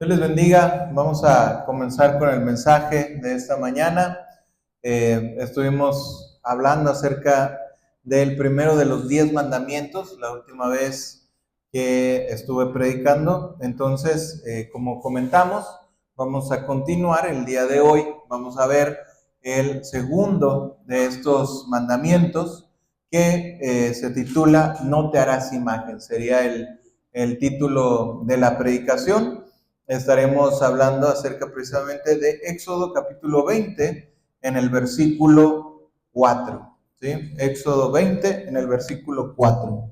Dios les bendiga. Vamos a comenzar con el mensaje de esta mañana. Estuvimos hablando acerca del primero de los 10 mandamientos, la última vez que estuve predicando. Entonces, como comentamos, vamos a continuar el día de hoy. Vamos a ver el segundo de estos mandamientos que se titula No te harás imagen. Sería el título de la predicación. Estaremos hablando acerca precisamente de Éxodo capítulo 20 en el versículo 4. ¿Sí? Éxodo 20 en el versículo 4.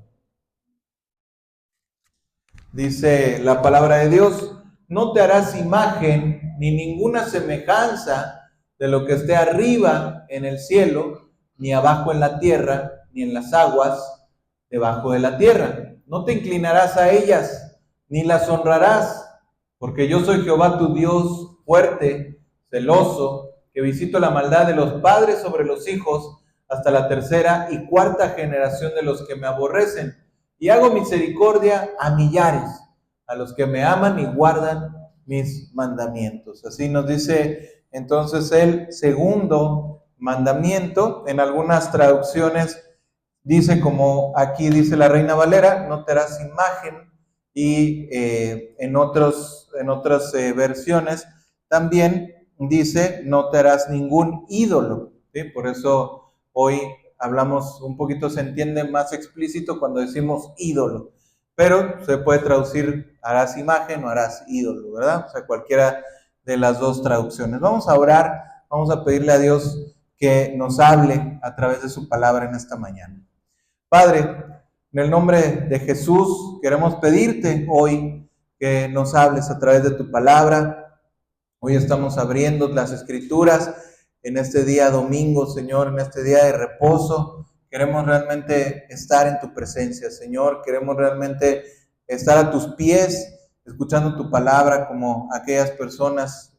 Dice la palabra de Dios: no te harás imagen ni ninguna semejanza de lo que esté arriba en el cielo, ni abajo en la tierra, ni en las aguas debajo de la tierra. No te inclinarás a ellas, ni las honrarás, porque yo soy Jehová tu Dios, fuerte, celoso, que visito la maldad de los padres sobre los hijos hasta la tercera y cuarta generación de los que me aborrecen, y hago misericordia a millares, a los que me aman y guardan mis mandamientos. Así nos dice entonces el segundo mandamiento. En algunas traducciones dice, como aquí dice la Reina Valera, no te harás imagen, y en otras versiones también dice, no te harás ningún ídolo. ¿Sí? Por eso hoy hablamos un poquito, se entiende más explícito cuando decimos ídolo, pero se puede traducir harás imagen o harás ídolo, ¿verdad? O sea, cualquiera de las dos traducciones. Vamos a orar, vamos a pedirle a Dios que nos hable a través de su palabra en esta mañana. Padre, en el nombre de Jesús queremos pedirte hoy que nos hables a través de tu palabra. Hoy estamos abriendo las escrituras en este día domingo, Señor, en este día de reposo. Queremos realmente estar en tu presencia, Señor. Queremos realmente estar a tus pies, escuchando tu palabra como aquellas personas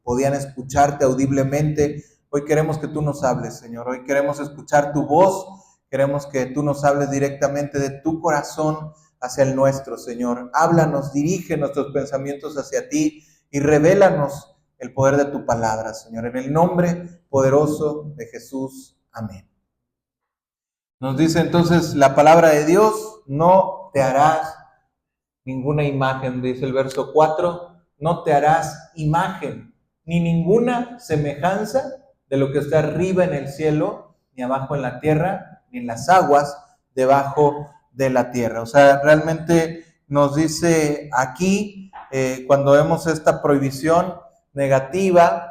podían escucharte audiblemente. Hoy queremos que tú nos hables, Señor. Hoy queremos escuchar tu voz. Queremos que tú nos hables directamente de tu corazón hacia el nuestro, Señor. Háblanos, dirige nuestros pensamientos hacia ti y revélanos el poder de tu palabra, Señor. En el nombre poderoso de Jesús. Amén. Nos dice entonces la palabra de Dios: no te harás ninguna imagen, dice el verso 4, no te harás imagen, ni ninguna semejanza de lo que está arriba en el cielo, ni abajo en la tierra, ni en las aguas debajo de la tierra. O sea, realmente nos dice aquí, cuando vemos esta prohibición negativa,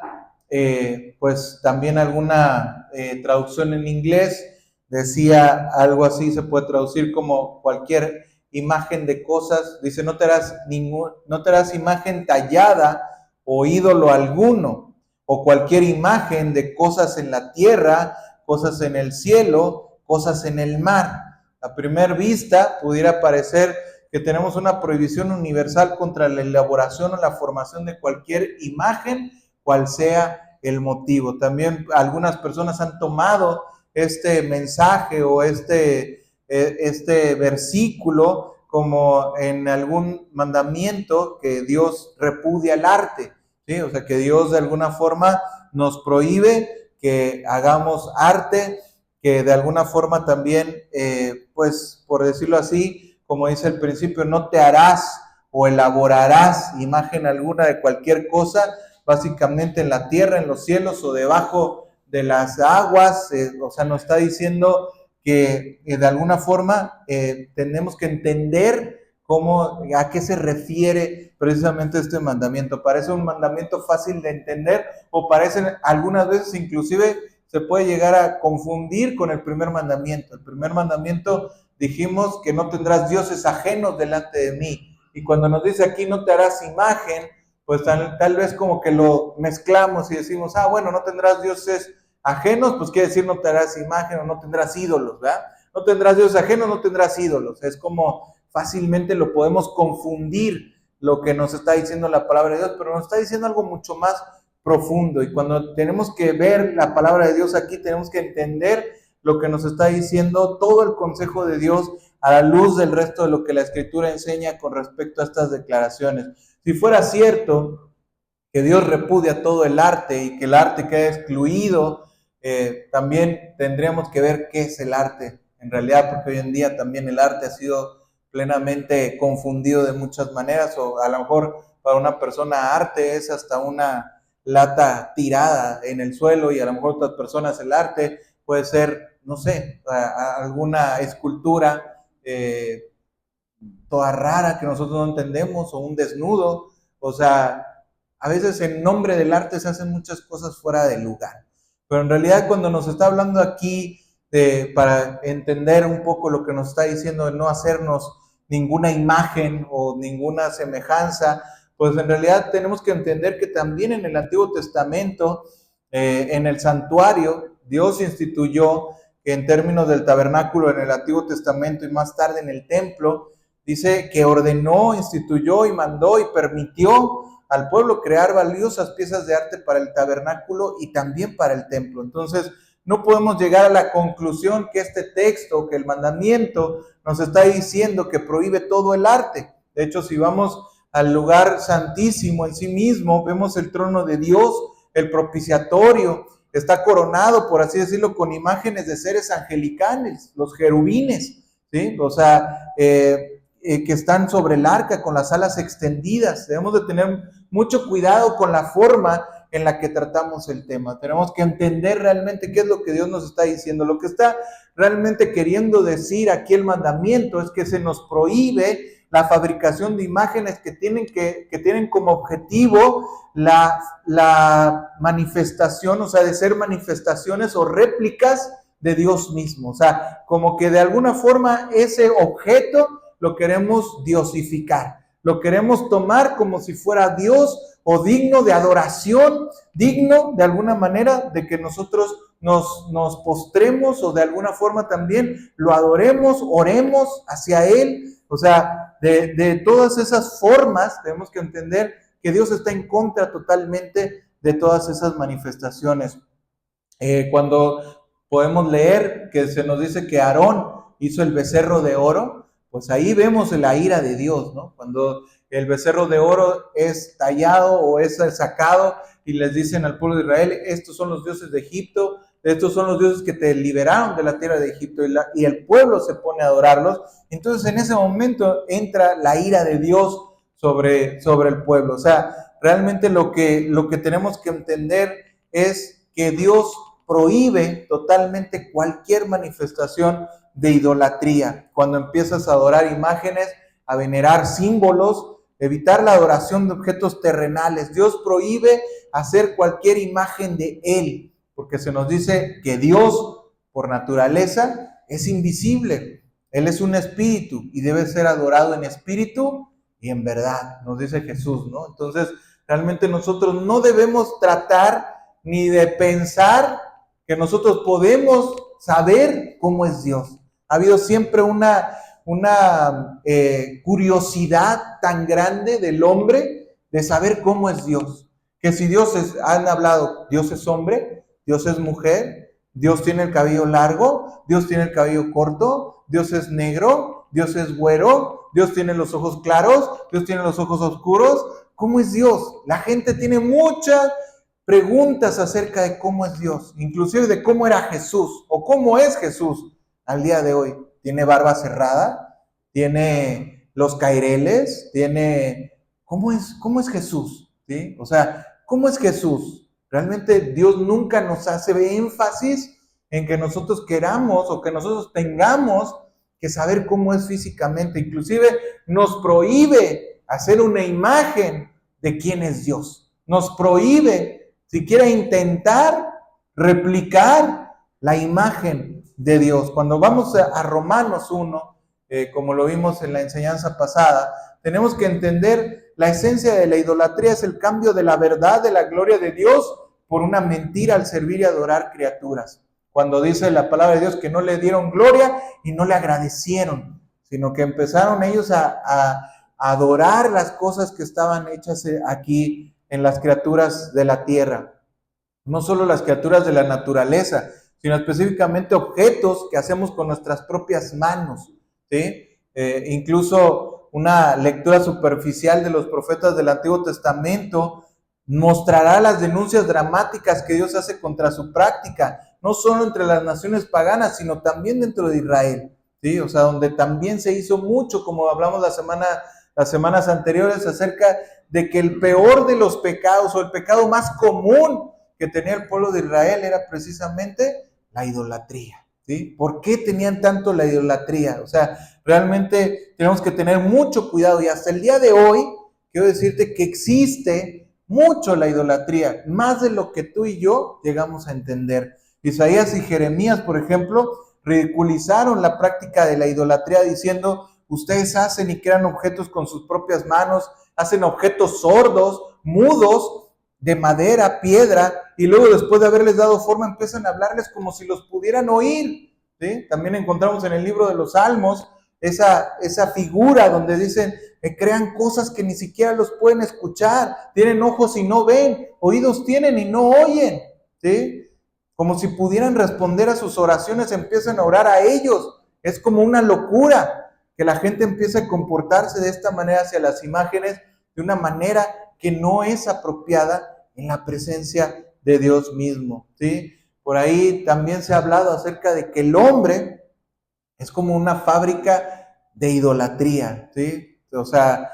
pues también alguna traducción en inglés decía algo así, se puede traducir como cualquier imagen de cosas. Dice, no te harás imagen tallada o ídolo alguno, o cualquier imagen de cosas en la tierra, cosas en el cielo, cosas en el mar. A primera vista pudiera parecer que tenemos una prohibición universal contra la elaboración o la formación de cualquier imagen, cual sea el motivo. También algunas personas han tomado este mensaje o este versículo como en algún mandamiento que Dios repudia el arte, ¿sí? O sea, que Dios de alguna forma nos prohíbe que hagamos arte, que de alguna forma también, pues por decirlo así, como dice el principio, no te harás o elaborarás imagen alguna de cualquier cosa, básicamente en la tierra, en los cielos o debajo de las aguas. O sea, nos está diciendo que de alguna forma tenemos que entender a qué se refiere precisamente este mandamiento. Parece un mandamiento fácil de entender, o parece algunas veces inclusive se puede llegar a confundir con el primer mandamiento. El primer mandamiento dijimos que no tendrás dioses ajenos delante de mí, y cuando nos dice aquí no te harás imagen, pues tal vez como que lo mezclamos y decimos, bueno, no tendrás dioses ajenos, pues quiere decir no tendrás imagen o no tendrás ídolos, ¿verdad? No tendrás dioses ajenos, no tendrás ídolos. Es como fácilmente lo podemos confundir lo que nos está diciendo la palabra de Dios, pero nos está diciendo algo mucho más profundo. Y cuando tenemos que ver la palabra de Dios aquí, tenemos que entender lo que nos está diciendo todo el consejo de Dios a la luz del resto de lo que la Escritura enseña con respecto a estas declaraciones. Si fuera cierto que Dios repudia todo el arte y que el arte queda excluido, también tendríamos que ver qué es el arte en realidad, porque hoy en día también el arte ha sido plenamente confundido de muchas maneras, o a lo mejor para una persona arte es hasta una lata tirada en el suelo, y a lo mejor otras personas el arte puede ser, no sé, alguna escultura toda rara que nosotros no entendemos, o un desnudo. O sea, a veces en nombre del arte se hacen muchas cosas fuera de lugar. Pero en realidad cuando nos está hablando aquí para entender un poco lo que nos está diciendo de no hacernos ninguna imagen o ninguna semejanza, pues en realidad tenemos que entender que también en el Antiguo Testamento, en el santuario, Dios instituyó que en términos del tabernáculo en el Antiguo Testamento y más tarde en el templo, dice que ordenó, instituyó y mandó y permitió al pueblo crear valiosas piezas de arte para el tabernáculo y también para el templo. Entonces, no podemos llegar a la conclusión que este texto, que el mandamiento, nos está diciendo que prohíbe todo el arte. De hecho, si vamos al lugar santísimo en sí mismo, vemos el trono de Dios, el propiciatorio, está coronado, por así decirlo, con imágenes de seres angelicales, los querubines, ¿sí? O sea, que están sobre el arca con las alas extendidas. Debemos de tener mucho cuidado con la forma en la que tratamos el tema. Tenemos que entender realmente qué es lo que Dios nos está diciendo. Lo que está realmente queriendo decir aquí el mandamiento es que se nos prohíbe la fabricación de imágenes que tienen como objetivo la manifestación, o sea, de ser manifestaciones o réplicas de Dios mismo. O sea, como que de alguna forma ese objeto lo queremos diosificar, lo queremos tomar como si fuera Dios o digno de adoración, digno de alguna manera de que nosotros nos postremos o de alguna forma también lo adoremos, oremos hacia Él. O sea, de todas esas formas tenemos que entender que Dios está en contra totalmente de todas esas manifestaciones. Cuando podemos leer que se nos dice que Aarón hizo el becerro de oro, pues ahí vemos la ira de Dios, ¿no? Cuando el becerro de oro es tallado o es sacado y les dicen al pueblo de Israel, estos son los dioses de Egipto, estos son los dioses que te liberaron de la tierra de Egipto, y el pueblo se pone a adorarlos. Entonces en ese momento entra la ira de Dios sobre el pueblo. O sea, realmente lo que tenemos que entender es que Dios prohíbe totalmente cualquier manifestación de idolatría. Cuando empiezas a adorar imágenes, a venerar símbolos, evitar la adoración de objetos terrenales. Dios prohíbe hacer cualquier imagen de Él, porque se nos dice que Dios, por naturaleza, es invisible. Él es un espíritu y debe ser adorado en espíritu y en verdad, nos dice Jesús, ¿no? Entonces, realmente nosotros no debemos tratar ni de pensar que nosotros podemos saber cómo es Dios. Ha habido siempre una curiosidad tan grande del hombre de saber cómo es Dios. Que si han hablado, Dios es hombre, Dios es mujer, Dios tiene el cabello largo, Dios tiene el cabello corto, Dios es negro, Dios es güero, Dios tiene los ojos claros, Dios tiene los ojos oscuros. ¿Cómo es Dios? La gente tiene muchas preguntas acerca de cómo es Dios, inclusive de cómo era Jesús o cómo es Jesús al día de hoy. ¿Tiene barba cerrada? ¿Tiene los caireles? ¿Cómo es Jesús? ¿Sí? O sea, ¿cómo es Jesús? Realmente Dios nunca nos hace énfasis en que nosotros queramos o que nosotros tengamos que saber cómo es físicamente. Inclusive nos prohíbe hacer una imagen de quién es Dios. Nos prohíbe siquiera intentar replicar la imagen de Dios. Cuando vamos a Romanos 1, como lo vimos en la enseñanza pasada, tenemos que entender la esencia de la idolatría es el cambio de la verdad, de la gloria de Dios, por una mentira al servir y adorar criaturas. Cuando dice la palabra de Dios que no le dieron gloria y no le agradecieron, sino que empezaron ellos a adorar las cosas que estaban hechas aquí en las criaturas de la tierra. No solo las criaturas de la naturaleza, sino específicamente objetos que hacemos con nuestras propias manos, ¿sí? Incluso una lectura superficial de los profetas del Antiguo Testamento, mostrará las denuncias dramáticas que Dios hace contra su práctica, no solo entre las naciones paganas, sino también dentro de Israel, ¿sí? O sea, donde también se hizo mucho, como hablamos las semanas anteriores, acerca de que el peor de los pecados, o el pecado más común que tenía el pueblo de Israel, era precisamente la idolatría, ¿sí? ¿Por qué tenían tanto la idolatría? O sea, realmente tenemos que tener mucho cuidado, y hasta el día de hoy, quiero decirte que existe mucho la idolatría, más de lo que tú y yo llegamos a entender. Isaías y Jeremías, por ejemplo, ridiculizaron la práctica de la idolatría diciendo: ustedes hacen y crean objetos con sus propias manos, hacen objetos sordos, mudos, de madera, piedra, y luego después de haberles dado forma empiezan a hablarles como si los pudieran oír, ¿sí? También encontramos en el libro de los Salmos esa figura donde dicen que crean cosas que ni siquiera los pueden escuchar, tienen ojos y no ven, oídos tienen y no oyen, ¿sí? Como si pudieran responder a sus oraciones, empiezan a orar a ellos. Es como una locura que la gente empiece a comportarse de esta manera hacia las imágenes, de una manera que no es apropiada en la presencia de Dios mismo, ¿sí? Por ahí también se ha hablado acerca de que el hombre es como una fábrica de idolatría, ¿sí? O sea,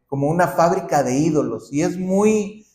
como una fábrica de ídolos. Y es muy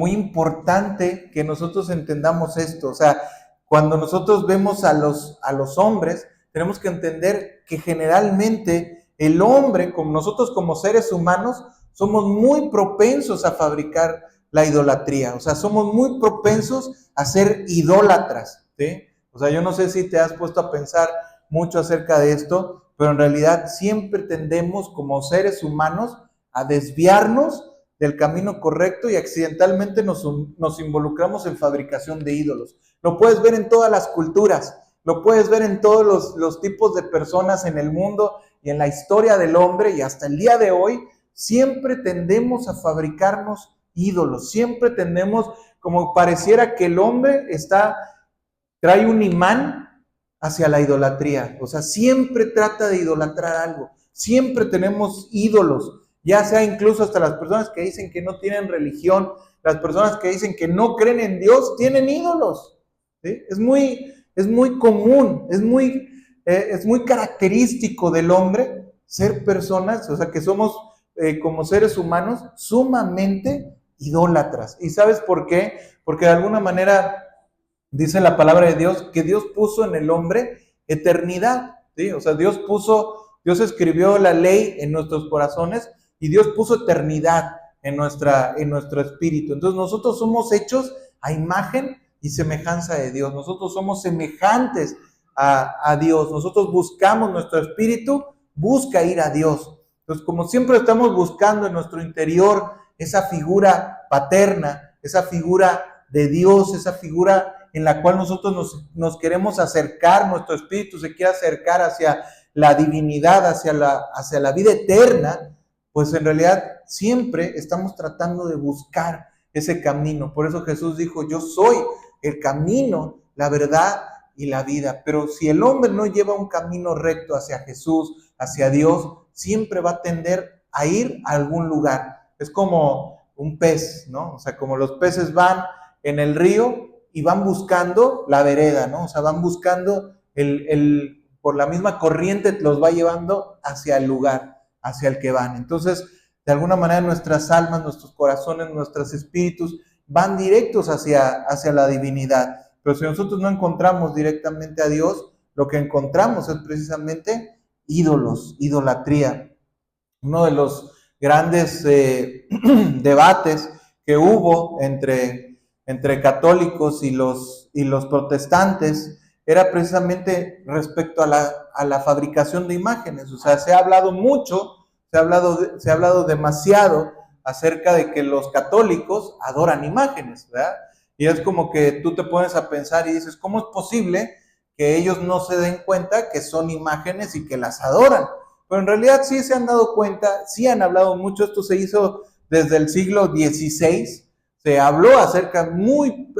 importante que nosotros entendamos esto. O sea, cuando nosotros vemos a los hombres, tenemos que entender que generalmente el hombre, como nosotros como seres humanos, somos muy propensos a fabricar la idolatría. O sea, somos muy propensos a ser idólatras, ¿sí? O sea, yo no sé si te has puesto a pensar mucho acerca de esto, pero en realidad siempre tendemos como seres humanos a desviarnos del camino correcto y accidentalmente nos involucramos en fabricación de ídolos. Lo puedes ver en todas las culturas, lo puedes ver en todos los tipos de personas en el mundo y en la historia del hombre, y hasta el día de hoy siempre tendemos a fabricarnos ídolos, siempre tendemos, como pareciera que el hombre trae un imán hacia la idolatría. O sea, siempre trata de idolatrar algo, siempre tenemos ídolos, ya sea incluso hasta las personas que dicen que no tienen religión, las personas que dicen que no creen en Dios, tienen ídolos, ¿sí? Es muy común, es muy característico del hombre ser personas, o sea, que somos como seres humanos sumamente idólatras. ¿Y sabes por qué? Porque de alguna manera dice la palabra de Dios que Dios puso en el hombre eternidad, ¿sí? O sea, Dios escribió la ley en nuestros corazones y Dios puso eternidad en nuestro espíritu. Entonces nosotros somos hechos a imagen y semejanza de Dios. Nosotros somos semejantes a Dios. Nosotros buscamos, nuestro espíritu busca ir a Dios. Entonces, como siempre estamos buscando en nuestro interior esa figura paterna, esa figura de Dios, esa figura en la cual nosotros nos queremos acercar, nuestro espíritu se quiere acercar hacia la divinidad, hacia la vida eterna, pues en realidad siempre estamos tratando de buscar ese camino. Por eso Jesús dijo: yo soy el camino, la verdad y la vida. Pero si el hombre no lleva un camino recto hacia Jesús, hacia Dios, siempre va a tender a ir a algún lugar. Es como un pez, ¿no? O sea, como los peces van en el río y van buscando la vereda, ¿no? O sea, van buscando por la misma corriente los va llevando hacia el lugar, hacia el que van. Entonces, de alguna manera nuestras almas, nuestros corazones, nuestros espíritus van directos hacia la divinidad. Pero si nosotros no encontramos directamente a Dios, lo que encontramos es precisamente ídolos, idolatría. Uno de los grandes debates que hubo entre católicos y los protestantes era precisamente respecto a la fabricación de imágenes. O sea, se ha hablado mucho, se ha hablado demasiado acerca de que los católicos adoran imágenes, ¿verdad? Y es como que tú te pones a pensar y dices: ¿cómo es posible que ellos no se den cuenta que son imágenes y que las adoran? Pero en realidad sí se han dado cuenta, sí han hablado mucho. Esto se hizo desde el siglo XVI, se habló acerca muy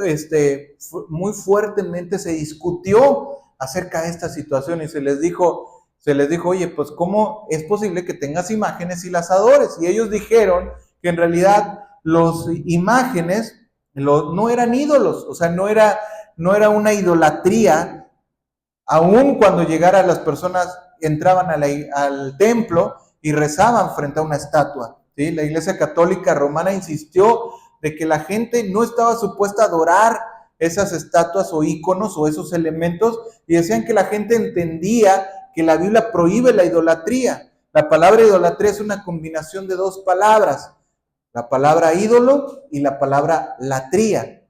fuertemente, se discutió acerca de esta situación y se les dijo: se les dijo, oye, pues ¿cómo es posible que tengas imágenes y las adores? Y ellos dijeron que en realidad los imágenes no eran ídolos, o sea, no era una idolatría, aun cuando llegaran las personas, entraban al templo y rezaban frente a una estatua. ¿Sí? La Iglesia Católica Romana insistió de que la gente no estaba supuesta a adorar esas estatuas o íconos o esos elementos, y decían que la gente entendía que la Biblia prohíbe la idolatría. La palabra idolatría es una combinación de dos palabras, la palabra ídolo y la palabra latría.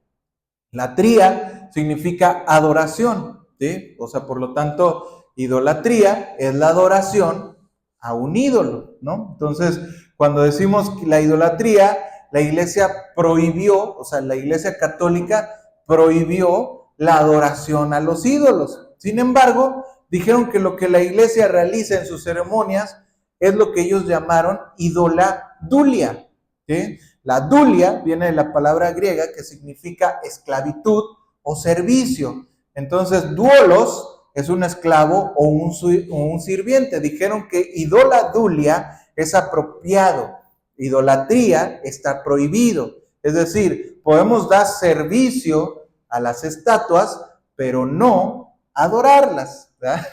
Latría significa adoración, ¿sí? O sea, por lo tanto, idolatría es la adoración a un ídolo, ¿no? Entonces, cuando decimos la idolatría, la iglesia prohibió, o sea, la iglesia católica prohibió la adoración a los ídolos. Sin embargo, dijeron que lo que la iglesia realiza en sus ceremonias es lo que ellos llamaron idoladulia, ¿sí? La dulia viene de la palabra griega que significa esclavitud o servicio. Entonces, duolos es un esclavo o un sirviente. Dijeron que idoladulia es apropiado, idolatría está prohibido. Es decir, podemos dar servicio a las estatuas, pero no adorarlas, ¿verdad?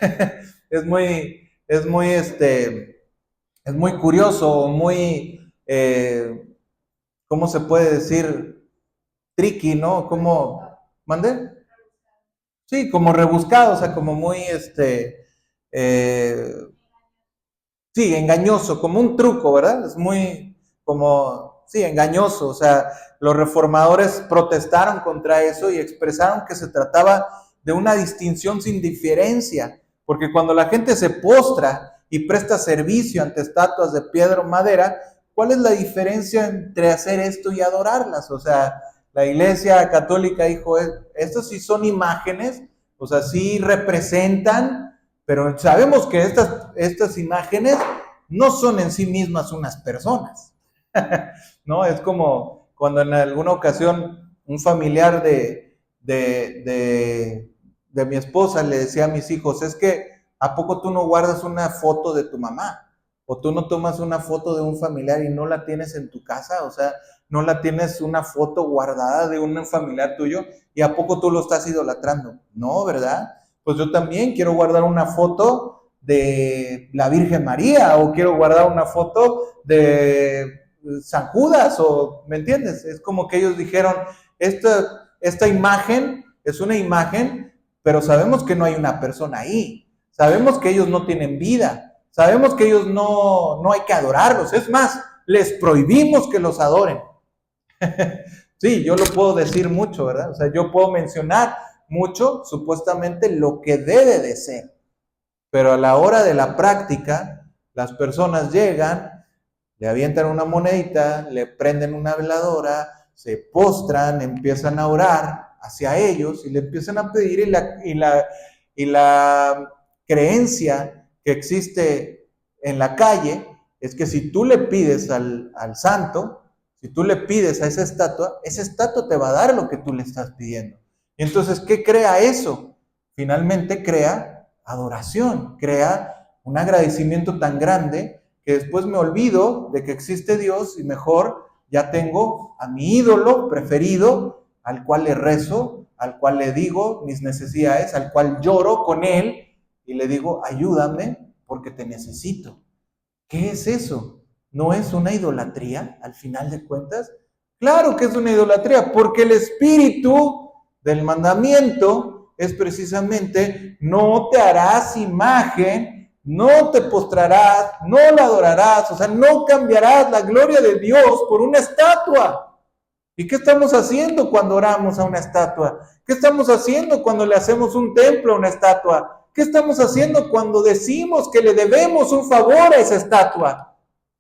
Es muy curioso, muy, ¿cómo se puede decir? Tricky, ¿no? ¿Cómo? ¿Mande? Sí, como rebuscado, o sea, como muy, eh, sí, engañoso, como un truco, ¿verdad? Es muy, como, sí, engañoso, o sea, los reformadores protestaron contra eso y expresaron que se trataba de una distinción sin diferencia, porque cuando la gente se postra y presta servicio ante estatuas de piedra o madera, ¿cuál es la diferencia entre hacer esto y adorarlas? O sea, la Iglesia Católica dijo, estos sí son imágenes, o sea, sí representan, pero sabemos que estas imágenes no son en sí mismas unas personas, ¿no? Es como cuando en alguna ocasión un familiar de mi esposa le decía a mis hijos, es que ¿a poco tú no guardas una foto de tu mamá? ¿O tú no tomas una foto de un familiar y no la tienes en tu casa? O sea, no la tienes una foto guardada de un familiar tuyo y ¿a poco tú lo estás idolatrando? No, ¿verdad? Pues yo también quiero guardar una foto de la Virgen María o quiero guardar una foto de San Judas, o ¿me entiendes? Es como que ellos dijeron, esta imagen es una imagen, pero sabemos que no hay una persona ahí, sabemos que ellos no tienen vida, sabemos que ellos no hay que adorarlos, es más, les prohibimos que los adoren. Sí, yo lo puedo decir mucho, ¿verdad? O sea, yo puedo mencionar mucho, supuestamente, lo que debe de ser, pero a la hora de la práctica, las personas llegan, le avientan una monedita, le prenden una veladora, se postran, empiezan a orar hacia ellos y le empiezan a pedir, y la creencia que existe en la calle es que si tú le pides al santo, si tú le pides a esa estatua te va a dar lo que tú le estás pidiendo. Y entonces, ¿qué crea eso? Finalmente crea adoración, crea un agradecimiento tan grande que después me olvido de que existe Dios y mejor ya tengo a mi ídolo preferido, al cual le rezo, al cual le digo mis necesidades, al cual lloro con él y le digo, ayúdame porque te necesito. ¿Qué es eso? ¿No es una idolatría al final de cuentas? Claro que es una idolatría, porque el espíritu del mandamiento es precisamente, no te harás imagen, no te postrarás, no la adorarás, o sea, no cambiarás la gloria de Dios por una estatua. ¿Y qué estamos haciendo cuando oramos a una estatua? ¿Qué estamos haciendo cuando le hacemos un templo a una estatua? ¿Qué estamos haciendo cuando decimos que le debemos un favor a esa estatua?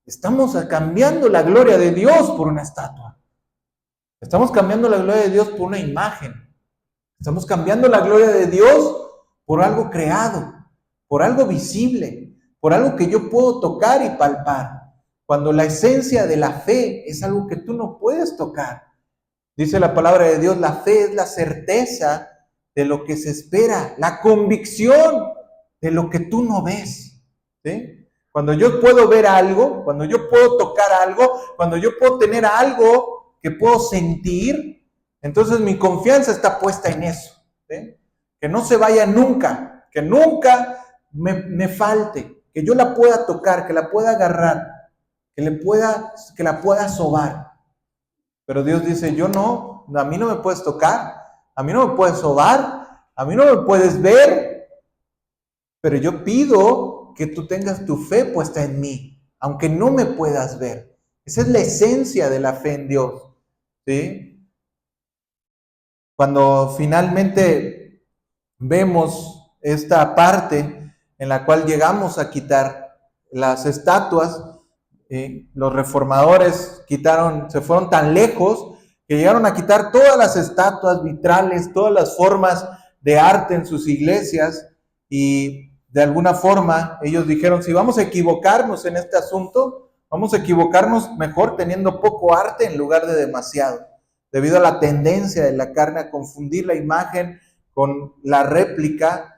Estamos cambiando la gloria de Dios por una estatua. Estamos cambiando la gloria de Dios por una imagen. Estamos cambiando la gloria de Dios por algo creado, por algo visible, por algo que yo puedo tocar y palpar. Cuando la esencia de la fe es algo que tú no puedes tocar. Dice la palabra de Dios, la fe es la certeza de lo que se espera, la convicción de lo que tú no ves. ¿sí? Cuando yo puedo ver algo, cuando yo puedo tocar algo, cuando yo puedo tener algo que puedo sentir, entonces mi confianza está puesta en eso, ¿sí? Que no se vaya nunca, que nunca me falte, que yo la pueda tocar, que la pueda agarrar, que la pueda sobar. Pero Dios dice, yo no, a mí no me puedes tocar, a mí no me puedes sobar, a mí no me puedes ver, pero yo pido que tú tengas tu fe puesta en mí, aunque no me puedas ver. Esa es la esencia de la fe en Dios, ¿sí? Cuando finalmente vemos esta parte en la cual llegamos a quitar las estatuas, los reformadores se fueron tan lejos que llegaron a quitar todas las estatuas vitrales, todas las formas de arte en sus iglesias, y de alguna forma ellos dijeron, si vamos a equivocarnos en este asunto, vamos a equivocarnos mejor teniendo poco arte en lugar de demasiado, debido a la tendencia de la carne a confundir la imagen con la réplica,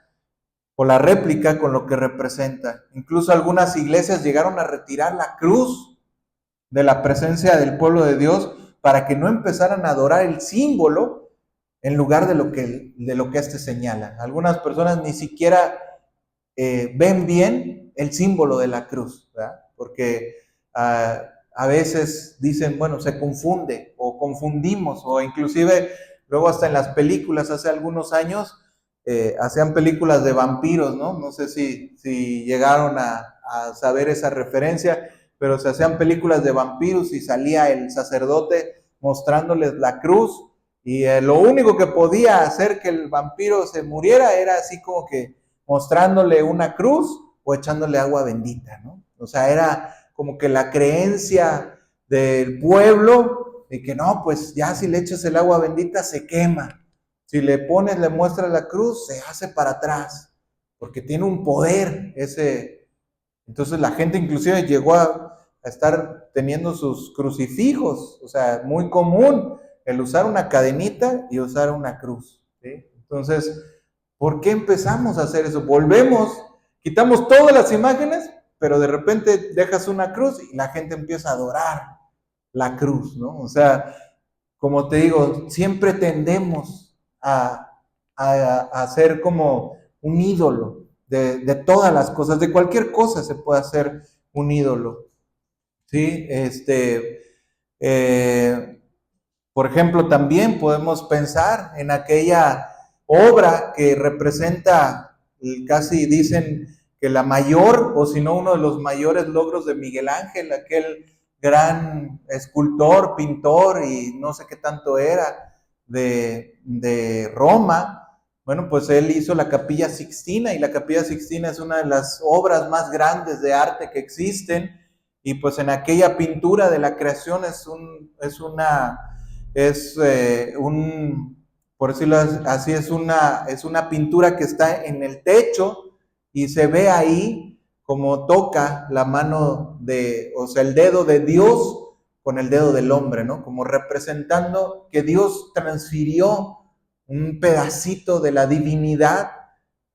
o la réplica con lo que representa. Incluso algunas iglesias llegaron a retirar la cruz de la presencia del pueblo de Dios para que no empezaran a adorar el símbolo en lugar de lo que este señala. Algunas personas ni siquiera ven bien el símbolo de la cruz, ¿verdad? Porque a veces dicen, bueno, se confunde o confundimos, o inclusive luego hasta en las películas hace algunos años hacían películas de vampiros, ¿no? No sé si llegaron a saber esa referencia, pero se hacían películas de vampiros y salía el sacerdote mostrándoles la cruz, y lo único que podía hacer que el vampiro se muriera era así como que mostrándole una cruz o echándole agua bendita, ¿no? O sea, era como que la creencia del pueblo de que no, pues ya si le echas el agua bendita se quema. Si le muestras la cruz, se hace para atrás, porque tiene un poder ese. Entonces la gente inclusive llegó a estar teniendo sus crucifijos, o sea, muy común el usar una cadenita y usar una cruz, ¿sí? Entonces, ¿por qué empezamos a hacer eso? Volvemos, quitamos todas las imágenes, pero de repente dejas una cruz y la gente empieza a adorar la cruz, ¿no? O sea, como te digo, siempre tendemos a ser como un ídolo de todas las cosas, de cualquier cosa se puede hacer un ídolo, ¿sí? Por ejemplo, también podemos pensar en aquella obra que representa, casi dicen que la mayor, o si no uno de los mayores logros de Miguel Ángel, aquel gran escultor, pintor y no sé qué tanto era de Roma. Bueno, pues él hizo la Capilla Sixtina, y la Capilla Sixtina es una de las obras más grandes de arte que existen, y pues en aquella pintura de la creación por decirlo así, es una pintura que está en el techo, y se ve ahí como toca la mano o sea, el dedo de Dios con el dedo del hombre, ¿no? Como representando que Dios transfirió un pedacito de la divinidad,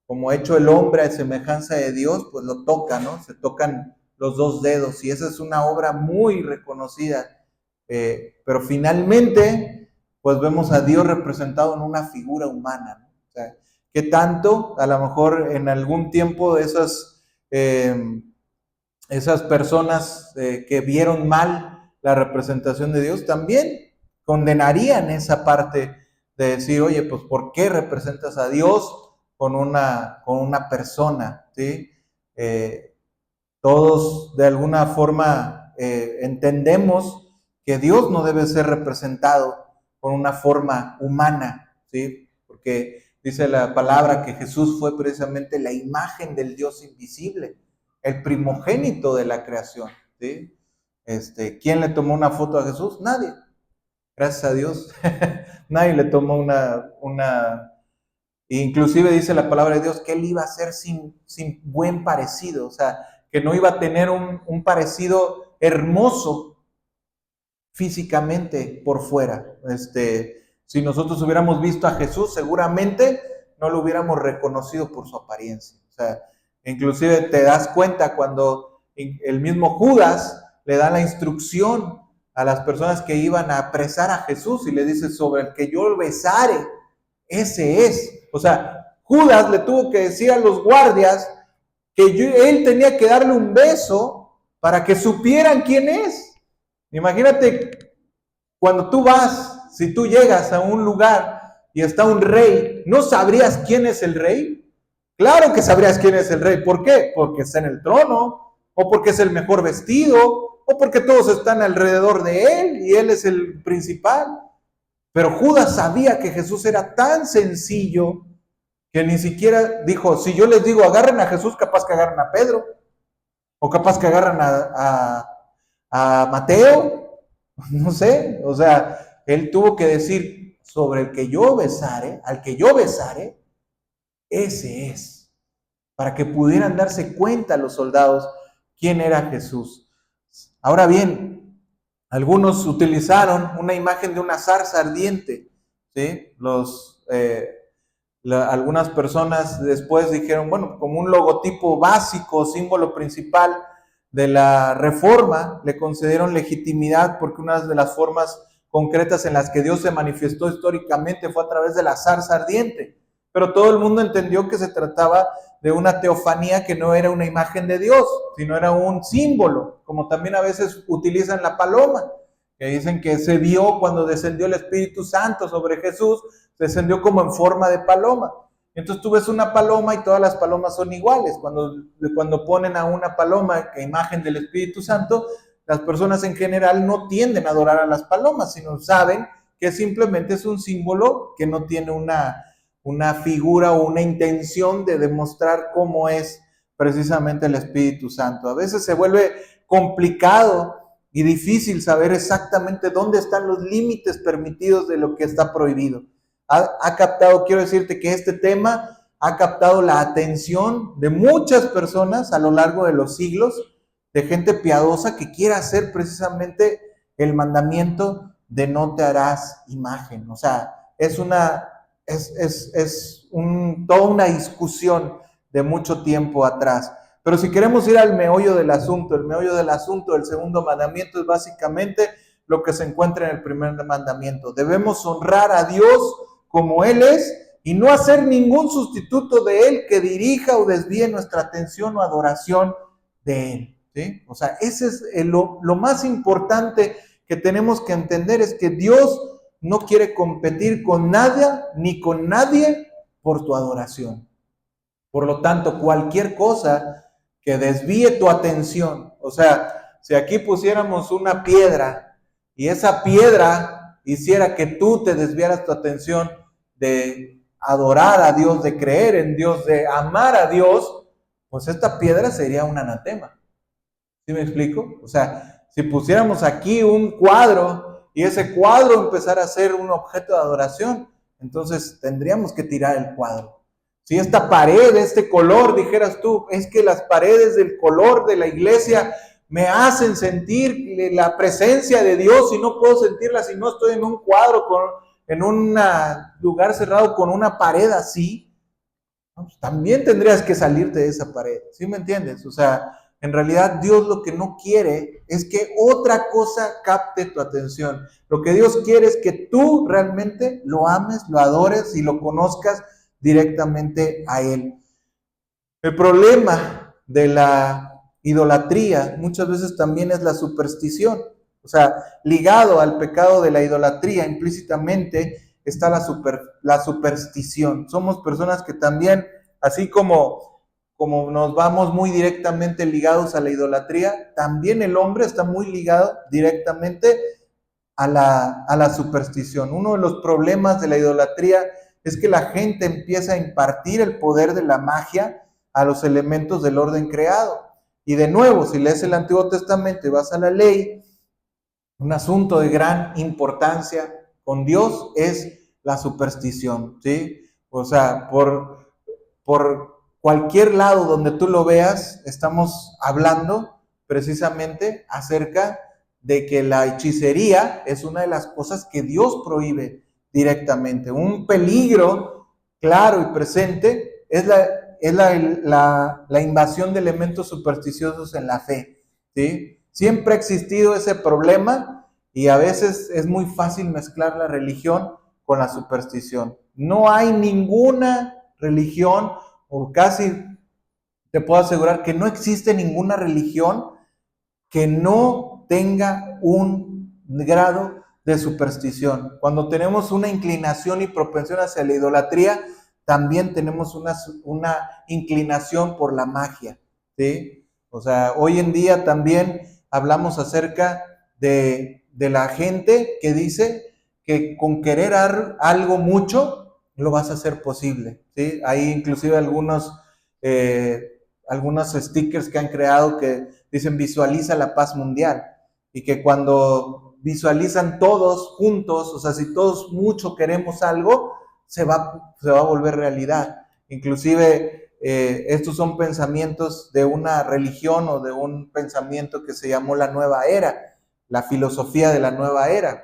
como hecho el hombre a semejanza de Dios, pues lo toca, ¿no? Se tocan los dos dedos, y esa es una obra muy reconocida. Pero finalmente, pues vemos a Dios representado en una figura humana, ¿no? O sea, que tanto, a lo mejor en algún tiempo esas personas que vieron mal la representación de Dios también condenarían esa parte de decir, oye, pues ¿por qué representas a Dios con una persona? ¿Sí? Todos de alguna forma entendemos que Dios no debe ser representado con una forma humana, ¿sí? Porque dice la palabra que Jesús fue precisamente la imagen del Dios invisible, el primogénito de la creación, ¿sí? ¿Quién le tomó una foto a Jesús? Nadie. Gracias a Dios. Nadie le tomó inclusive dice la palabra de Dios que él iba a ser sin buen parecido, o sea, que no iba a tener un parecido hermoso físicamente por fuera. Si nosotros hubiéramos visto a Jesús, seguramente no lo hubiéramos reconocido por su apariencia. O sea, Inclusive te das cuenta cuando el mismo Judas le da la instrucción a las personas que iban a apresar a Jesús y le dice: sobre el que yo besare, ese es. O sea, Judas le tuvo que decir a los guardias que él tenía que darle un beso para que supieran quién es. Imagínate cuando tú vas, si tú llegas a un lugar y está un rey, ¿no sabrías quién es el rey? Claro que sabrías quién es el rey. ¿Por qué? Porque está en el trono, o porque es el mejor vestido, o porque todos están alrededor de él y él es el principal. Pero Judas sabía que Jesús era tan sencillo que ni siquiera dijo: si yo les digo agarren a Jesús, capaz que agarran a Pedro, o capaz que agarran a Mateo, no sé. O sea, él tuvo que decir: sobre el que yo besare, al que yo besare, ese es, para que pudieran darse cuenta los soldados quién era Jesús. Ahora bien, algunos utilizaron una imagen de una zarza ardiente, ¿sí? Algunas personas después dijeron, bueno, como un logotipo básico, símbolo principal de la Reforma, le concedieron legitimidad porque una de las formas concretas en las que Dios se manifestó históricamente fue a través de la zarza ardiente. Pero todo el mundo entendió que se trataba de una teofanía, que no era una imagen de Dios, sino era un símbolo, como también a veces utilizan la paloma, que dicen que se vio cuando descendió el Espíritu Santo sobre Jesús, descendió como en forma de paloma. Entonces tú ves una paloma y todas las palomas son iguales. Cuando ponen a una paloma que imagen del Espíritu Santo, las personas en general no tienden a adorar a las palomas, sino saben que simplemente es un símbolo que no tiene una figura o una intención de demostrar cómo es precisamente el Espíritu Santo. A veces se vuelve complicado y difícil saber exactamente dónde están los límites permitidos de lo que está prohibido. Quiero decirte que este tema ha captado la atención de muchas personas a lo largo de los siglos, de gente piadosa que quiere hacer precisamente el mandamiento de no te harás imagen. O sea, toda una discusión de mucho tiempo atrás. Pero si queremos ir al meollo del asunto, el meollo del asunto del segundo mandamiento es básicamente lo que se encuentra en el primer mandamiento. Debemos honrar a Dios como Él es y no hacer ningún sustituto de Él que dirija o desvíe nuestra atención o adoración de Él, ¿sí? O sea, ese es lo más importante que tenemos que entender, es que Dios no quiere competir con nadie ni con nadie por tu adoración. Por lo tanto, cualquier cosa que desvíe tu atención, o sea, si aquí pusiéramos una piedra y esa piedra hiciera que tú te desviaras tu atención de adorar a Dios, de creer en Dios, de amar a Dios, pues esta piedra sería un anatema. ¿Sí me explico? O sea, si pusiéramos aquí un cuadro y ese cuadro empezara a ser un objeto de adoración, entonces tendríamos que tirar el cuadro. Si esta pared de este color, dijeras tú, es que las paredes del color de la iglesia me hacen sentir la presencia de Dios y no puedo sentirla si no estoy en un cuadro, en un lugar cerrado con una pared así, pues también tendrías que salirte de esa pared. ¿Sí me entiendes? O sea, en realidad Dios lo que no quiere es que otra cosa capte tu atención. Lo que Dios quiere es que tú realmente lo ames, lo adores y lo conozcas directamente a Él. El problema de la idolatría muchas veces también es la superstición. O sea, ligado al pecado de la idolatría implícitamente está la superstición. Somos personas que también, así como nos vamos muy directamente ligados a la idolatría, también el hombre está muy ligado directamente a la superstición. Uno de los problemas de la idolatría es que la gente empieza a impartir el poder de la magia a los elementos del orden creado. Y de nuevo, si lees el Antiguo Testamento y vas a la ley, un asunto de gran importancia con Dios es la superstición, ¿sí? O sea, por cualquier lado donde tú lo veas, estamos hablando precisamente acerca de que la hechicería es una de las cosas que Dios prohíbe directamente. Un peligro claro y presente es es la invasión de elementos supersticiosos en la fe, ¿sí? Siempre ha existido ese problema y a veces es muy fácil mezclar la religión con la superstición. No hay ninguna religión, o casi te puedo asegurar que no existe ninguna religión que no tenga un grado de superstición. Cuando tenemos una inclinación y propensión hacia la idolatría, también tenemos una inclinación por la magia, ¿sí? O sea, hoy en día también hablamos acerca de la gente que dice que con querer algo mucho, lo vas a hacer posible, ¿sí? Hay inclusive algunos stickers que han creado que dicen visualiza la paz mundial, y que cuando visualizan todos juntos, o sea, si todos mucho queremos algo, se va a volver realidad. Inclusive estos son pensamientos de una religión o de un pensamiento que se llamó la nueva era, la filosofía de la nueva era.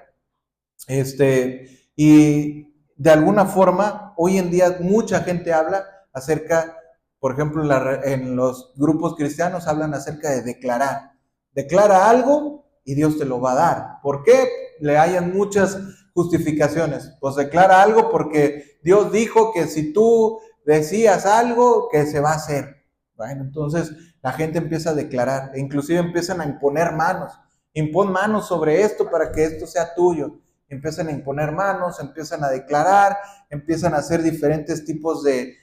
Y de alguna forma, hoy en día mucha gente habla acerca, por ejemplo, en los grupos cristianos hablan acerca de declarar. Declara algo y Dios te lo va a dar. ¿Por qué? Le hayan muchas justificaciones. Pues declara algo porque Dios dijo que si tú decías algo, que se va a hacer. Bueno, entonces la gente empieza a declarar, e inclusive empiezan a imponer manos. Impon manos sobre esto para que esto sea tuyo. Empiezan a imponer manos, empiezan a declarar, empiezan a hacer diferentes tipos de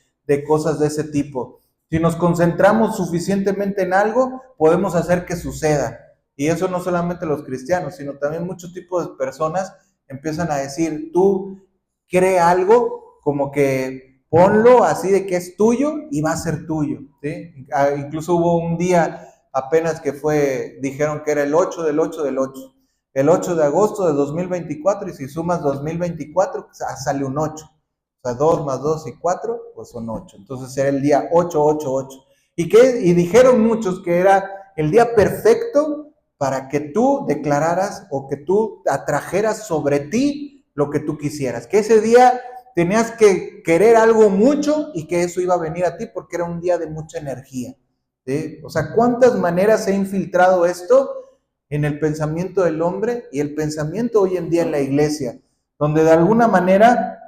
cosas de ese tipo. Si nos concentramos suficientemente en algo, podemos hacer que suceda. Y eso no solamente los cristianos, sino también muchos tipos de personas empiezan a decir, tú crea algo, como que ponlo así de que es tuyo y va a ser tuyo, ¿sí? Incluso hubo un día apenas que dijeron que era el 8 del 8 del 8. El 8 de agosto de 2024, y si sumas 2024, sale un 8. O sea, 2 más 2 y 4, pues son 8. Entonces era el día 888. Y dijeron muchos que era el día perfecto para que tú declararas o que tú atrajeras sobre ti lo que tú quisieras. Que ese día tenías que querer algo mucho y que eso iba a venir a ti porque era un día de mucha energía, ¿sí? O sea, ¿cuántas maneras se ha infiltrado esto en el pensamiento del hombre y el pensamiento hoy en día en la iglesia? Donde de alguna manera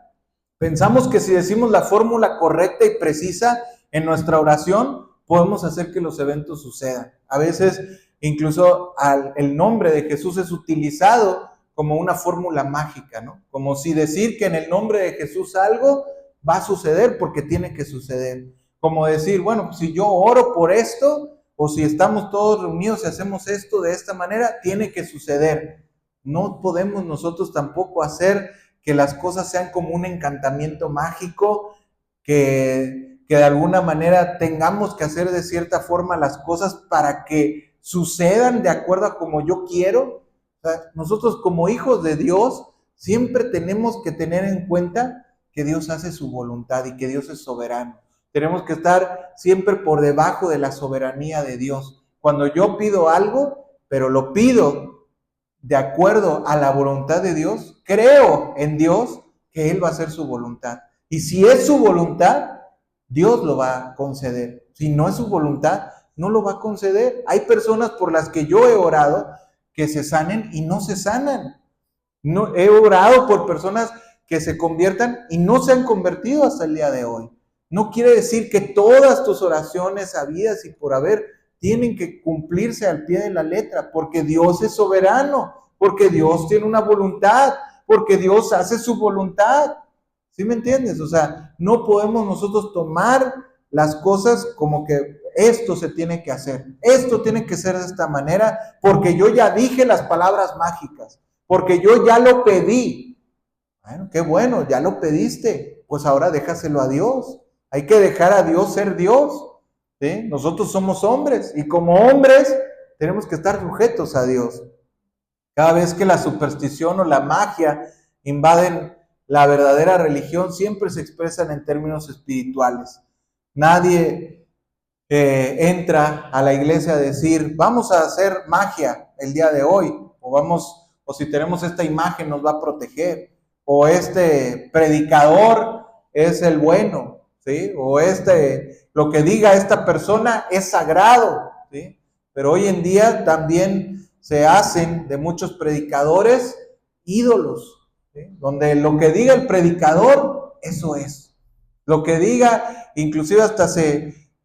pensamos que si decimos la fórmula correcta y precisa en nuestra oración, podemos hacer que los eventos sucedan. A veces incluso el nombre de Jesús es utilizado como una fórmula mágica, ¿no? Como si decir que en el nombre de Jesús algo va a suceder porque tiene que suceder. Como decir, bueno, pues si yo oro por esto, o si estamos todos reunidos y hacemos esto de esta manera, tiene que suceder. No podemos nosotros tampoco hacer que las cosas sean como un encantamiento mágico, que de alguna manera tengamos que hacer de cierta forma las cosas para que sucedan de acuerdo a como yo quiero. O sea, nosotros como hijos de Dios siempre tenemos que tener en cuenta que Dios hace su voluntad y que Dios es soberano. Tenemos que estar siempre por debajo de la soberanía de Dios. Cuando yo pido algo, pero lo pido de acuerdo a la voluntad de Dios, creo en Dios que Él va a hacer su voluntad. Y si es su voluntad, Dios lo va a conceder. Si no es su voluntad, no lo va a conceder. Hay personas por las que yo he orado que se sanen y no se sanan. No, he orado por personas que se conviertan y no se han convertido hasta el día de hoy. No quiere decir que todas tus oraciones habidas y por haber tienen que cumplirse al pie de la letra, porque Dios es soberano, porque Dios tiene una voluntad, porque Dios hace su voluntad. ¿Sí me entiendes? O sea, no podemos nosotros tomar las cosas como que esto se tiene que hacer, esto tiene que ser de esta manera, porque yo ya dije las palabras mágicas, porque yo ya lo pedí. Bueno, qué bueno, ya lo pediste, pues ahora déjaselo a Dios. Hay que dejar a Dios ser Dios, ¿sí? Nosotros somos hombres y como hombres tenemos que estar sujetos a Dios. Cada vez que la superstición o la magia invaden la verdadera religión, siempre se expresan en términos espirituales. Nadie entra a la iglesia a decir, vamos a hacer magia el día de hoy, o si tenemos esta imagen nos va a proteger, o este predicador es el bueno, ¿sí? O este lo que diga esta persona es sagrado, ¿sí? Pero hoy en día también se hacen de muchos predicadores ídolos, ¿sí? Donde lo que diga el predicador, eso es. Lo que diga, inclusive hasta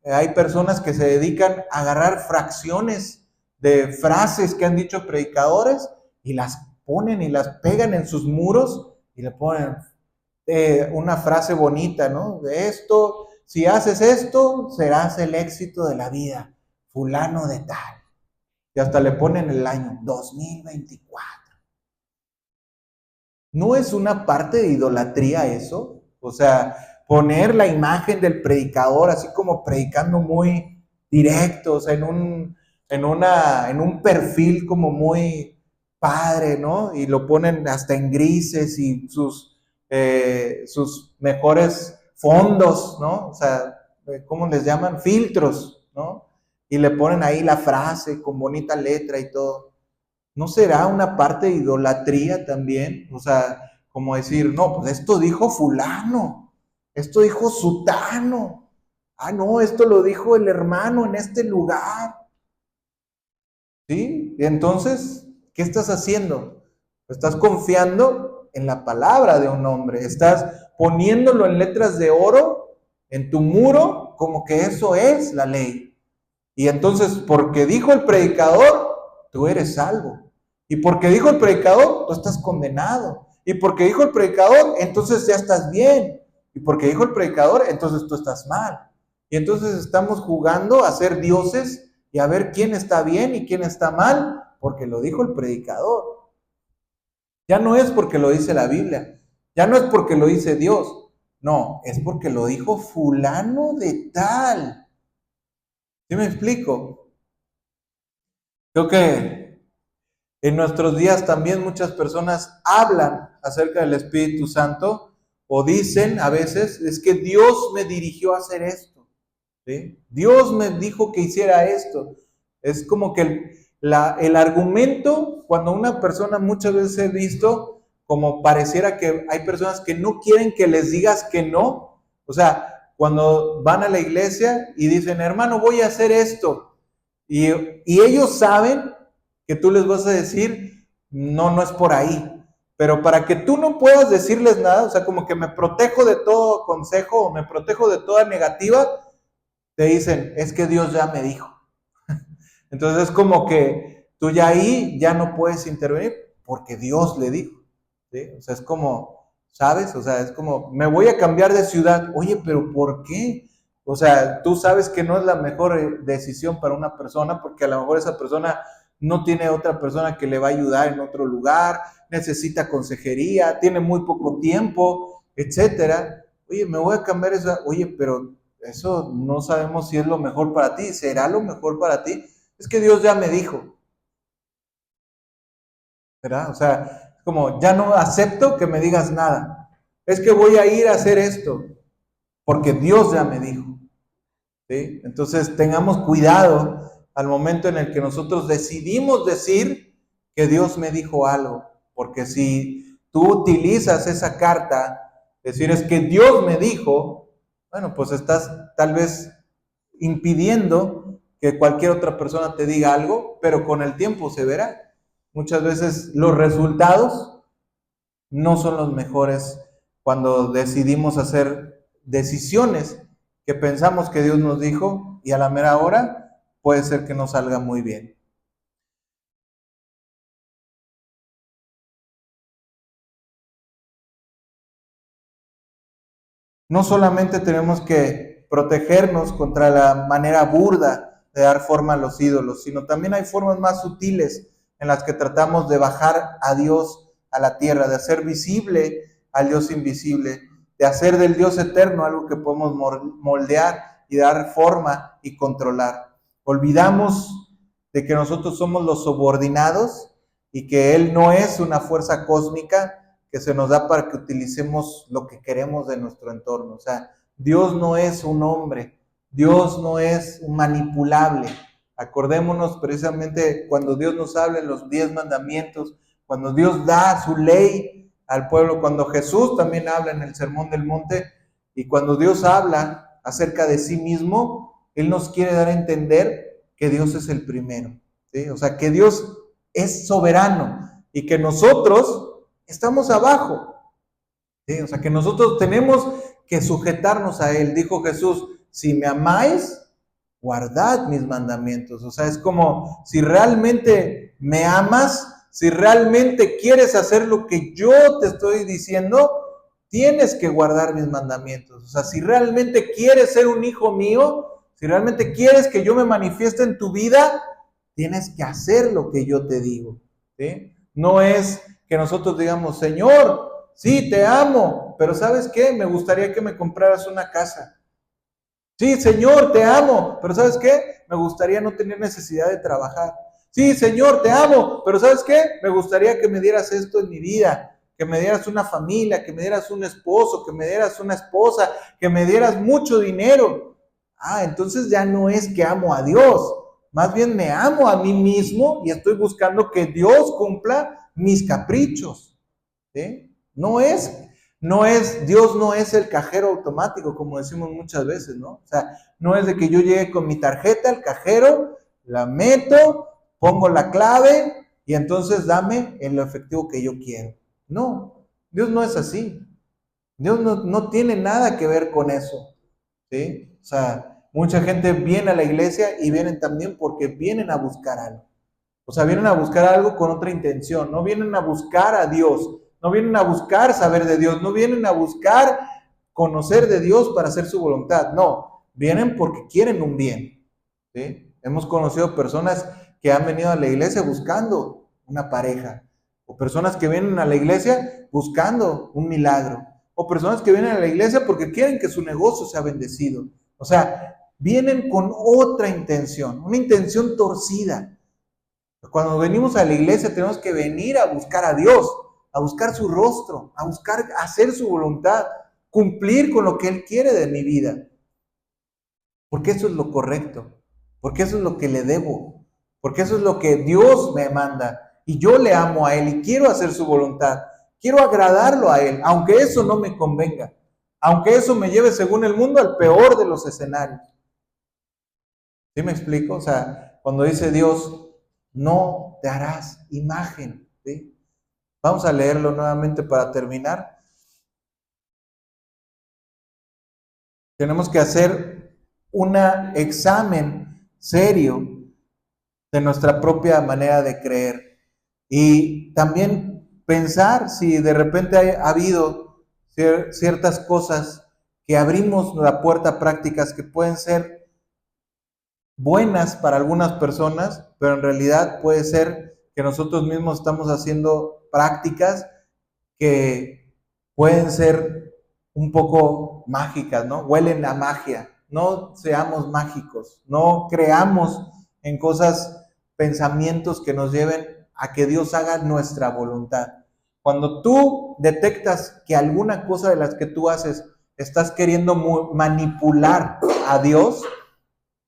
hay personas que se dedican a agarrar fracciones de frases que han dicho predicadores y las ponen y las pegan en sus muros y le ponen una frase bonita, ¿no? De esto, si haces esto, serás el éxito de la vida, fulano de tal. Y hasta le ponen el año 2024. ¿No es una parte de idolatría eso? O sea, poner la imagen del predicador así como predicando muy directo, o sea, en un perfil como muy padre, ¿no? Y lo ponen hasta en grises y sus mejores fondos, ¿no? O sea, ¿cómo les llaman? Filtros, ¿no? Y le ponen ahí la frase con bonita letra y todo. ¿No será una parte de idolatría también? O sea, como decir, no, pues esto dijo fulano, esto dijo sutano, ah, no, esto lo dijo el hermano en este lugar, ¿sí? Y entonces, ¿qué estás haciendo? Estás confiando en la palabra de un hombre, estás poniéndolo en letras de oro en tu muro como que eso es la ley. Y entonces, porque dijo el predicador, tú eres salvo. Y porque dijo el predicador, tú estás condenado. Y porque dijo el predicador, entonces ya estás bien. Y porque dijo el predicador, entonces tú estás mal. Y entonces estamos jugando a ser dioses y a ver quién está bien y quién está mal, porque lo dijo el predicador. Ya no es porque lo dice la Biblia, ya no es porque lo dice Dios, no, es porque lo dijo fulano de tal. ¿Sí me explico? Creo que en nuestros días también muchas personas hablan acerca del Espíritu Santo o dicen a veces, es que Dios me dirigió a hacer esto, ¿sí? Dios me dijo que hiciera esto. Es como que el argumento, cuando una persona muchas veces he visto, como pareciera que hay personas que no quieren que les digas que no. O sea, cuando van a la iglesia y dicen, hermano, voy a hacer esto. Y ellos saben que tú les vas a decir, no, no es por ahí. Pero para que tú no puedas decirles nada, o sea, como que me protejo de todo consejo o me protejo de toda negativa, te dicen, es que Dios ya me dijo. Entonces es como que tú ya ahí ya no puedes intervenir porque Dios le dijo, ¿sí? O sea, es como, ¿sabes? O sea, es como, me voy a cambiar de ciudad. Oye, pero ¿por qué? O sea, tú sabes que no es la mejor decisión para una persona porque a lo mejor esa persona no tiene otra persona que le va a ayudar en otro lugar, necesita consejería, tiene muy poco tiempo, etcétera. Oye, me voy a cambiar eso. Oye, pero eso no sabemos si es lo mejor para ti. ¿Será lo mejor para ti? Es que Dios ya me dijo, ¿verdad? O sea, como ya no acepto que me digas nada. Es que voy a ir a hacer esto, porque Dios ya me dijo, ¿sí? Entonces tengamos cuidado al momento en el que nosotros decidimos decir que Dios me dijo algo, porque si tú utilizas esa carta, decir es que Dios me dijo, bueno, pues estás tal vez impidiendo que cualquier otra persona te diga algo, pero con el tiempo se verá. Muchas veces los resultados no son los mejores cuando decidimos hacer decisiones que pensamos que Dios nos dijo y a la mera hora puede ser que no salga muy bien. No solamente tenemos que protegernos contra la manera burda de dar forma a los ídolos, sino también hay formas más sutiles en las que tratamos de bajar a Dios a la tierra, de hacer visible al Dios invisible, de hacer del Dios eterno algo que podemos moldear y dar forma y controlar. Olvidamos de que nosotros somos los subordinados y que Él no es una fuerza cósmica que se nos da para que utilicemos lo que queremos de nuestro entorno. O sea, Dios no es un hombre, Dios no es un manipulable. Acordémonos precisamente cuando Dios nos habla en los 10 mandamientos, cuando Dios da su ley al pueblo, cuando Jesús también habla en el Sermón del Monte, y cuando Dios habla acerca de sí mismo, Él nos quiere dar a entender que Dios es el primero, ¿sí? O sea, que Dios es soberano y que nosotros estamos abajo, ¿sí? O sea, que nosotros tenemos que sujetarnos a Él. Dijo Jesús, si me amáis, guardad mis mandamientos. O sea, es como si realmente me amas, si realmente quieres hacer lo que yo te estoy diciendo, tienes que guardar mis mandamientos. O sea, si realmente quieres ser un hijo mío, si realmente quieres que yo me manifieste en tu vida, tienes que hacer lo que yo te digo, ¿sí? No es que nosotros digamos, Señor, sí, te amo, pero ¿sabes qué? Me gustaría que me compraras una casa. Sí, Señor, te amo, pero ¿sabes qué? Me gustaría no tener necesidad de trabajar. Sí, Señor, te amo, pero ¿sabes qué? Me gustaría que me dieras esto en mi vida, que me dieras una familia, que me dieras un esposo, que me dieras una esposa, que me dieras mucho dinero. Ah, entonces ya no es que amo a Dios, más bien me amo a mí mismo y estoy buscando que Dios cumpla mis caprichos, ¿sí? Dios no es el cajero automático, como decimos muchas veces, ¿no? O sea, no es de que yo llegue con mi tarjeta al cajero, la meto, pongo la clave y entonces dame el efectivo que yo quiero. No, Dios no es así. Dios no tiene nada que ver con eso, ¿sí? O sea, mucha gente viene a la iglesia y vienen también porque vienen a buscar algo. O sea, vienen a buscar algo con otra intención, no vienen a buscar a Dios, no vienen a buscar saber de Dios, no vienen a buscar conocer de Dios para hacer su voluntad, no, vienen porque quieren un bien, ¿sí? Hemos conocido personas que han venido a la iglesia buscando una pareja, o personas que vienen a la iglesia buscando un milagro, o personas que vienen a la iglesia porque quieren que su negocio sea bendecido. O sea, vienen con otra intención, una intención torcida. Cuando venimos a la iglesia tenemos que venir a buscar a Dios, a buscar su rostro, a buscar hacer su voluntad, cumplir con lo que Él quiere de mi vida. Porque eso es lo correcto, porque eso es lo que le debo, porque eso es lo que Dios me manda. Y yo le amo a Él y quiero hacer su voluntad, quiero agradarlo a Él, aunque eso no me convenga, aunque eso me lleve según el mundo al peor de los escenarios. ¿Sí me explico? O sea, cuando dice Dios, no te harás imagen, ¿sí? Vamos a leerlo nuevamente para terminar. Tenemos que hacer un examen serio de nuestra propia manera de creer y también pensar si de repente ha habido ciertas cosas que abrimos la puerta a prácticas que pueden ser buenas para algunas personas, pero en realidad puede ser que nosotros mismos estamos haciendo prácticas que pueden ser un poco mágicas, ¿no? Huelen a magia. No seamos mágicos, no creamos en cosas, pensamientos que nos lleven a que Dios haga nuestra voluntad. Cuando tú detectas que alguna cosa de las que tú haces estás queriendo manipular a Dios,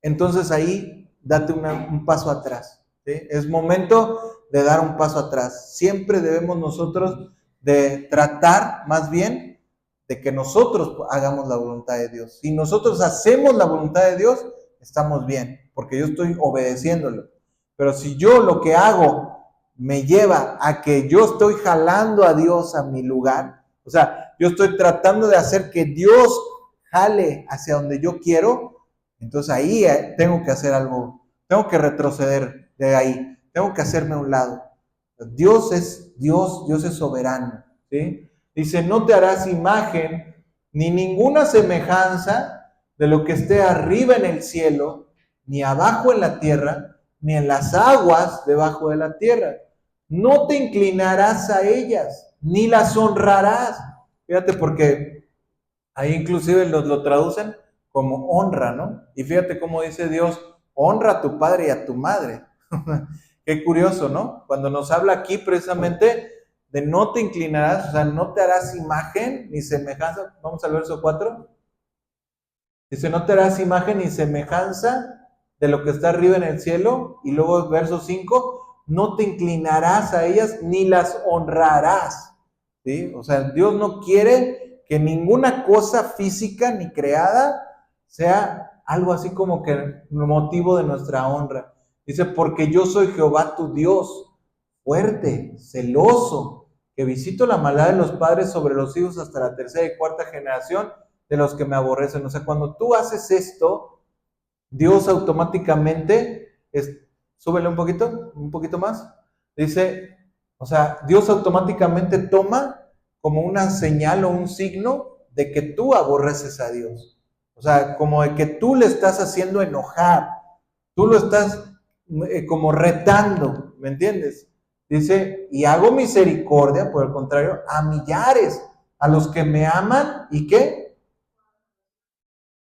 entonces ahí date un paso atrás, ¿sí? Es momento de dar un paso atrás. Siempre debemos nosotros de tratar más bien de que nosotros hagamos la voluntad de Dios. Si nosotros hacemos la voluntad de Dios, estamos bien, porque yo estoy obedeciéndolo. Pero si yo lo que hago me lleva a que yo estoy jalando a Dios a mi lugar, o sea, yo estoy tratando de hacer que Dios jale hacia donde yo quiero, entonces ahí tengo que hacer algo, tengo que retroceder de ahí, tengo que hacerme a un lado. Dios es Dios, Dios es soberano, ¿sí? Dice, no te harás imagen ni ninguna semejanza de lo que esté arriba en el cielo, ni abajo en la tierra, ni en las aguas debajo de la tierra. No te inclinarás a ellas, ni las honrarás. Fíjate, porque ahí inclusive lo traducen como honra, ¿no? Y fíjate cómo dice Dios, honra a tu padre y a tu madre. Qué curioso, ¿no? Cuando nos habla aquí precisamente de no te inclinarás, o sea, no te harás imagen ni semejanza. Vamos al verso 4. Dice, no te harás imagen ni semejanza de lo que está arriba en el cielo. Y luego el verso 5, no te inclinarás a ellas ni las honrarás, ¿sí? O sea, Dios no quiere que ninguna cosa física ni creada sea algo así como que motivo de nuestra honra. Dice, porque yo soy Jehová tu Dios, fuerte, celoso, que visito la maldad de los padres sobre los hijos hasta la tercera y cuarta generación de los que me aborrecen. O sea, cuando tú haces esto, Dios automáticamente, súbele un poquito más, dice, o sea, Dios automáticamente toma como una señal o un signo de que tú aborreces a Dios. O sea, como de que tú le estás haciendo enojar, tú lo estás como retando, ¿me entiendes? Dice, y hago misericordia, por el contrario, a millares, a los que me aman y ¿qué?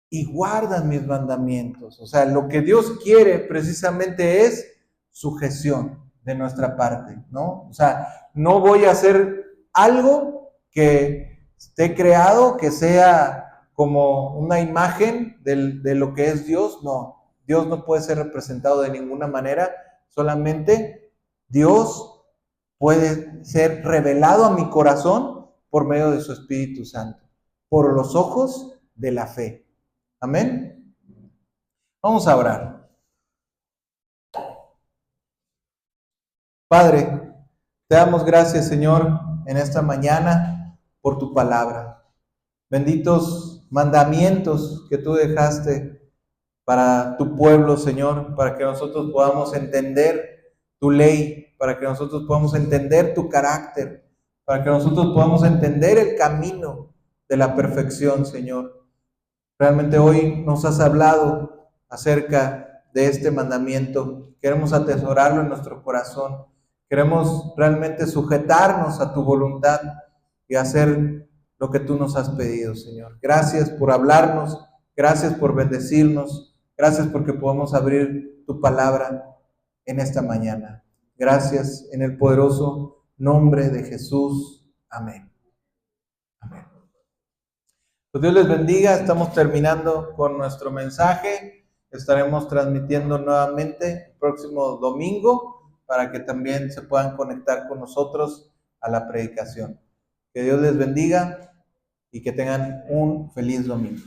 Y guardan mis mandamientos. O sea, lo que Dios quiere precisamente es sujeción de nuestra parte, ¿no? O sea, no voy a hacer algo que esté creado, que sea como una imagen de lo que es Dios, no. Dios no puede ser representado de ninguna manera, solamente Dios puede ser revelado a mi corazón por medio de su Espíritu Santo, por los ojos de la fe. Amén. Vamos a orar. Padre, te damos gracias, Señor, en esta mañana por tu palabra. Benditos mandamientos que tú dejaste para tu pueblo, Señor, para que nosotros podamos entender tu ley, para que nosotros podamos entender tu carácter, para que nosotros podamos entender el camino de la perfección, Señor. Realmente hoy nos has hablado acerca de este mandamiento. Queremos atesorarlo en nuestro corazón. Queremos realmente sujetarnos a tu voluntad y hacer lo que tú nos has pedido, Señor. Gracias por hablarnos, gracias por bendecirnos, gracias porque podemos abrir tu palabra en esta mañana. Gracias en el poderoso nombre de Jesús. Amén. Amén. Pues Dios les bendiga, estamos terminando con nuestro mensaje, estaremos transmitiendo nuevamente el próximo domingo para que también se puedan conectar con nosotros a la predicación. Que Dios les bendiga y que tengan un feliz domingo.